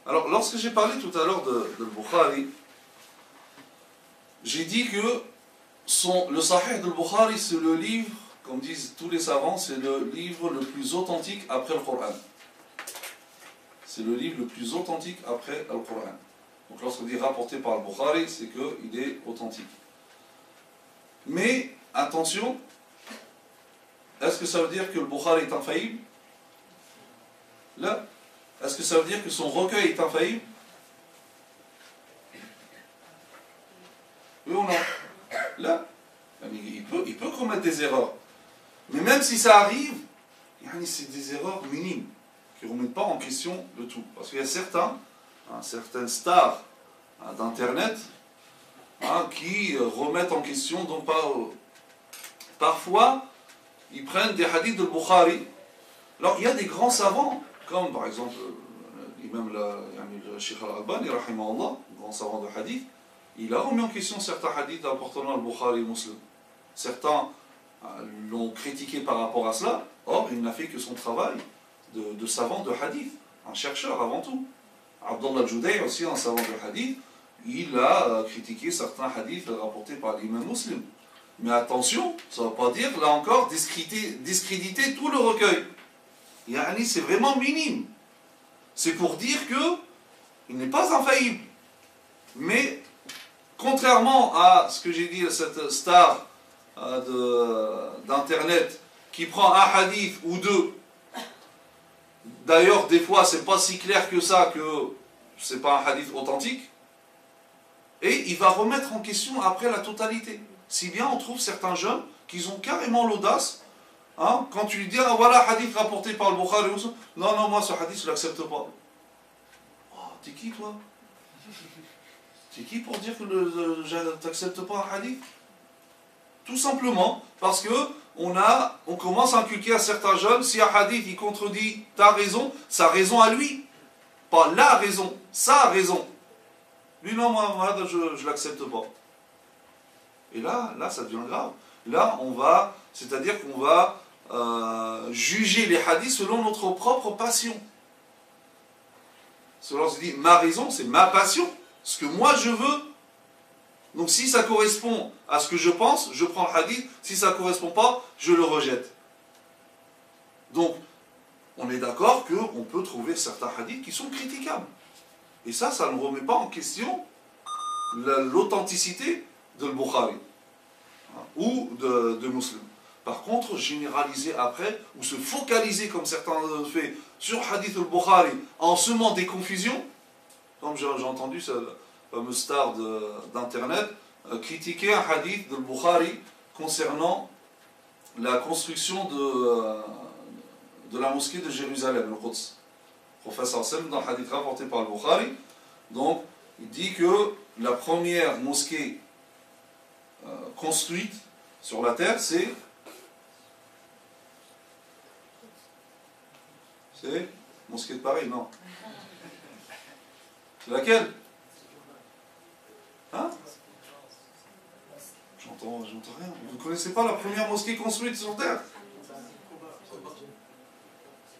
Alors, lorsque j'ai parlé tout à l'heure de Bukhari, j'ai dit que le Sahih de Bukhari, c'est le livre, comme disent tous les savants, c'est le livre le plus authentique après le Coran. C'est le livre le plus authentique après le Coran. Donc lorsqu'on dit rapporté par le Bukhari, c'est qu'il est authentique. Mais, attention, est-ce que ça veut dire que le Bukhari est infaillible? Là, est-ce que ça veut dire que son recueil est infaillible? Oui ou non? Là, il peut commettre des erreurs. Mais même si ça arrive, c'est des erreurs minimes qui ne remettent pas en question le tout. Parce qu'il y a certaines stars d'Internet qui remettent en question, donc parfois, ils prennent des hadiths de Bukhari. Alors, il y a des grands savants, comme par exemple l'imam le Sheikh Al-Albani, grand savant de hadith, il a remis en question certains hadiths appartenant al Bukhari et Muslim. Certains l'ont critiqué par rapport à cela. Or, il n'a fait que son travail de savant de hadith, un chercheur avant tout. Abdullah al-Juday, aussi un savant de hadith, il a critiqué certains hadiths rapportés par l'imam Muslim. Mais attention, ça ne va pas dire, là encore, discréditer tout le recueil. C'est vraiment minime. C'est pour dire qu'il n'est pas infaillible. Mais, contrairement à ce que j'ai dit à cette star d'Internet qui prend un hadith ou deux, d'ailleurs, des fois, c'est pas si clair que ça que c'est pas un hadith authentique, et il va remettre en question après la totalité. Si bien on trouve certains jeunes qui ont carrément l'audace, quand tu lui dis, ah voilà, hadith rapporté par le Bukhari, non, moi ce hadith je l'accepte pas. Oh, t'es qui toi? T'es qui pour dire que tu n'acceptes pas un hadith? Tout simplement parce que on commence à inculquer à certains jeunes, si un hadith il contredit ta raison, sa raison à lui, pas la raison, sa raison. Lui non, moi je ne l'accepte pas. Et là, ça devient grave. Là, c'est-à-dire qu'on va juger les hadiths selon notre propre passion. Selon se dit, ma raison, c'est ma passion, ce que moi je veux. Donc si ça correspond à ce que je pense, je prends le hadith. Si ça ne correspond pas, je le rejette. Donc, on est d'accord qu'on peut trouver certains hadiths qui sont critiquables. Et ça ne remet pas en question l'authenticité de Bukhari ou de Muslim. Par contre, généraliser après, ou se focaliser comme certains l'ont fait sur hadith al-Bukhari en semant des confusions, comme j'ai entendu ce fameux star d'Internet critiquer un hadith de Bukhari concernant la construction de la mosquée de Jérusalem, le Quds. Le professeur Sam, dans le hadith rapporté par le Bukhari, donc, il dit que la première mosquée construite sur la terre, c'est mosquée de Paris, non? C'est laquelle? Hein? J'entends rien. Vous ne connaissez pas la première mosquée construite sur terre?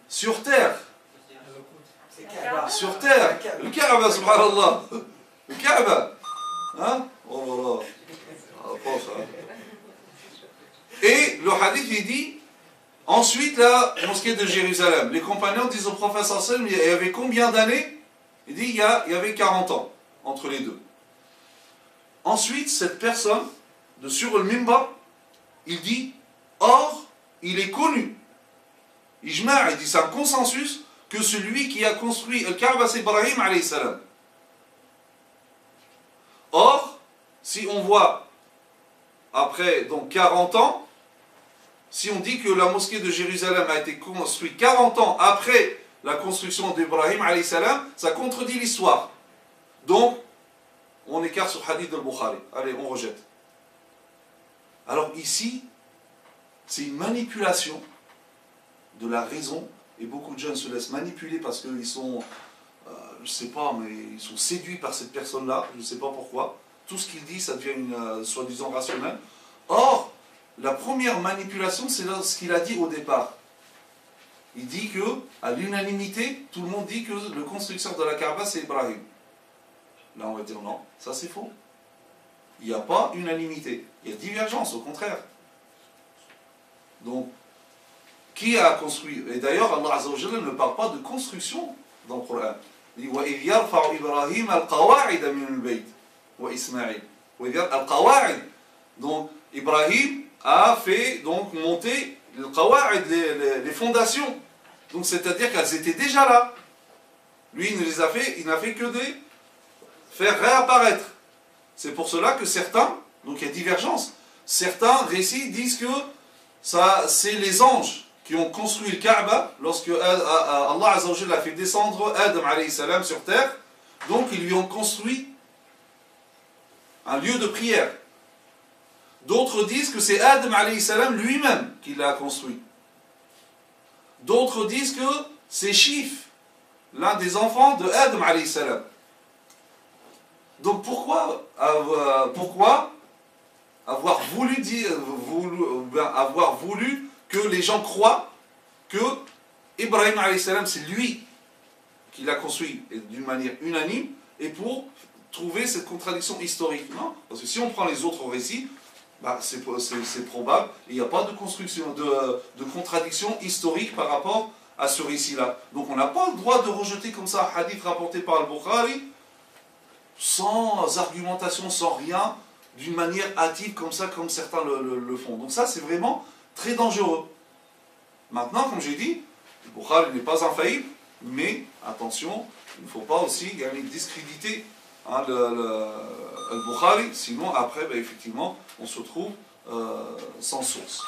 Sur terre. Sur terre. Le Kaaba, subhanallah. Le Kaaba. Hein? Oh là là. Et le hadith, il dit, ensuite la mosquée de Jérusalem. Les compagnons disent au prophète sallallahu alayhi wa sallam, il y avait combien d'années? Il dit, il y avait 40 ans entre les deux. Ensuite, cette personne, sur le mimbar, il dit, or, il est connu. Ijma', il dit, c'est un consensus, que celui qui a construit le Kaaba, c'est Ibrahim alayhi salam. Or, si on voit, après donc 40 ans, si on dit que la mosquée de Jérusalem a été construite 40 ans après la construction d'Ibrahim alayhi salam, ça contredit l'histoire. Donc, on écarte sur hadith de Bukhari. Allez, on rejette. Alors ici, c'est une manipulation de la raison, et beaucoup de jeunes se laissent manipuler parce qu'ils sont, je ne sais pas, mais ils sont séduits par cette personne-là, je ne sais pas pourquoi. Tout ce qu'il dit, ça devient soi-disant rationnel. Or, la première manipulation, c'est ce qu'il a dit au départ. il dit que, à l'unanimité, tout le monde dit que le constructeur de la Kaaba c'est Ibrahim. Là on va dire non, ça c'est faux. Il n'y a pas unanimité, il y a divergence, au contraire. Donc, qui a construit? Et d'ailleurs, Allah Azza wa Jalla ne parle pas de construction dans le Coran. Il dit وَإِذْ يَرْفَعُ إِبْرَاهِيمَ الْقَوَاعِدَ مِنَ الْبَيْتِ وَإِسْمَاعِيلَ. Al-Qawa'id. Donc, Ibrahim a fait donc monter les fondations. Donc, c'est-à-dire qu'elles étaient déjà là. Lui, il n'a fait que des faire réapparaître. C'est pour cela que certains, donc il y a divergence, certains récits disent que c'est les anges qui ont construit le Kaaba lorsque Allah Azza wa Jalla a fait descendre Adam alayhi salam sur terre. Donc ils lui ont construit un lieu de prière. D'autres disent que c'est Adam alayhi salam lui-même qui l'a construit. D'autres disent que c'est Shif, l'un des enfants de Adam alayhi salam. Donc pourquoi avoir voulu que les gens croient que Ibrahim alayhi salam c'est lui qui l'a construit d'une manière unanime, et pour trouver cette contradiction historique? Non, parce que si on prend les autres récits, bah, c'est probable, il n'y a pas de contradiction historique par rapport à ce récit-là. Donc on n'a pas le droit de rejeter comme ça un hadith rapporté par Al-Bukhari sans argumentation, sans rien, d'une manière hâtive comme ça, comme certains le font. Donc ça, c'est vraiment très dangereux. Maintenant, comme j'ai dit, le Bukhari n'est pas infaillible, mais attention, il ne faut pas aussi discréditer le Bukhari, sinon après, ben, effectivement, on se trouve sans source.